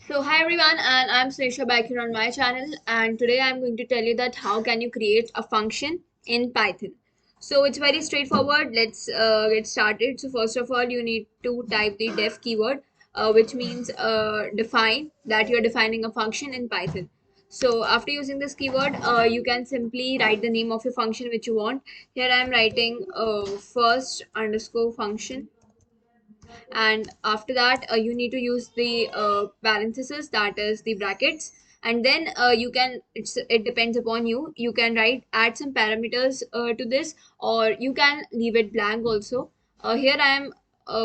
So hi everyone, and I'm Srisha back here on my channel, and today I'm going to tell you that how can you create a function in Python. So it's very straightforward. Let's get started. So first of all, you need to type the def keyword, which means define, that you're defining a function in Python. So after using this keyword, you can simply write the name of your function which you want. Here I'm writing first underscore function, and after that you need to use the parenthesis, that is the brackets, and then you can, it depends upon you, you can write, add some parameters to this, or you can leave it blank also. Here I am,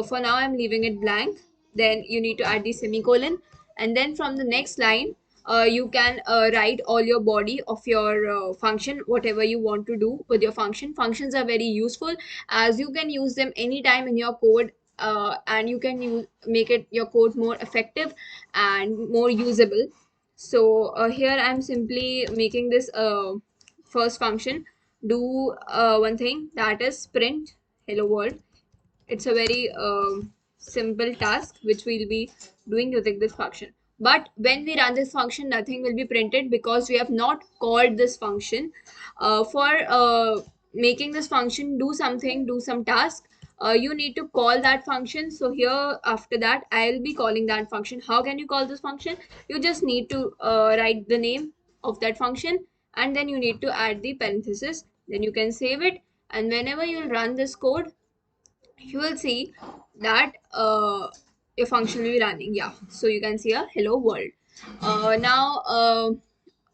for now I'm leaving it blank. Then you need to add the semicolon, and then from the next line you can write all your body of your function, whatever you want to do with your function. Functions are very useful as you can use them anytime in your code, and you can make it your code more effective and more usable. So here I'm simply making this first function do one thing, that is print hello world. It's a very simple task which we'll be doing using this function. But when we run this function, nothing will be printed because we have not called this function. For making this function do something, do some task, you need to call that function. So here after that, I'll be calling that function. How can you call this function? You just need to write the name of that function, and then you need to add the parenthesis. Then you can save it, and whenever you'll run this code, you will see that your function will be running. Yeah, so you can see a hello world. Now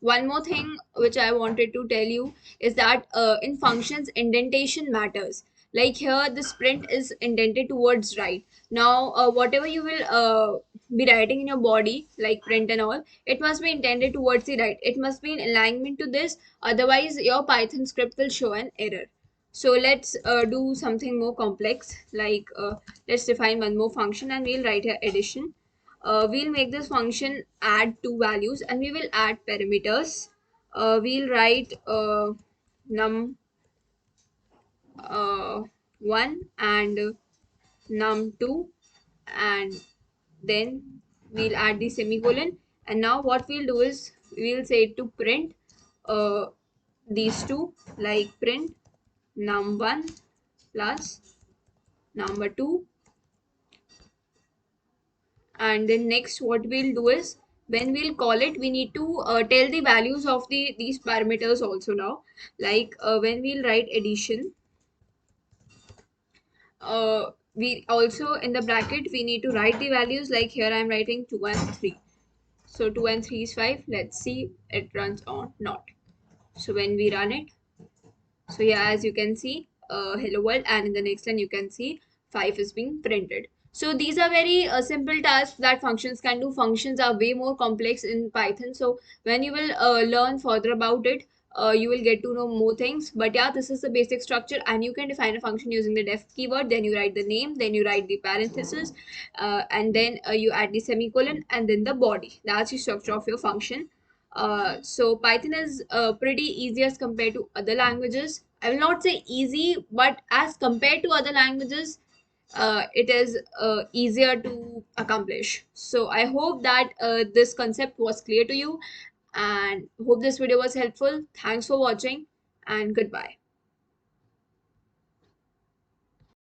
one more thing which I wanted to tell you is that in functions, indentation matters. Like here this print is indented towards right. Now whatever you will be writing in your body, like print and all, it must be intended towards the right. It must be in alignment to this, otherwise your Python script will show an error. So let's do something more complex, like let's define one more function, and we'll write here addition. We'll make this function add two values, and we will add parameters. We'll write num1 and num2, and then we'll add the semicolon. And now what we'll do is we'll say to print uh, these two, like print num1 plus number 2. And then next what we'll do is, when we'll call it, we need to tell the values of these parameters also. Now, like when we'll write addition, we also in the bracket we need to write the values. Like here I'm writing 2 and 3. So 2 and 3 is 5. Let's see it runs or not. So when we run it, so yeah, as you can see, hello world, and in the next line you can see 5 is being printed. So these are very simple tasks that functions can do. Functions are way more complex in Python. So when you will learn further about it, you will get to know more things. But yeah, this is the basic structure, and you can define a function using the def keyword. Then you write the name, then you write the parenthesis, and then you add the semicolon, and then the body. That's the structure of your function. So Python is pretty easy as compared to other languages. I will not say easy, but as compared to other languages, it is easier to accomplish. So I hope that this concept was clear to you, and hope this video was helpful. Thanks for watching, and goodbye.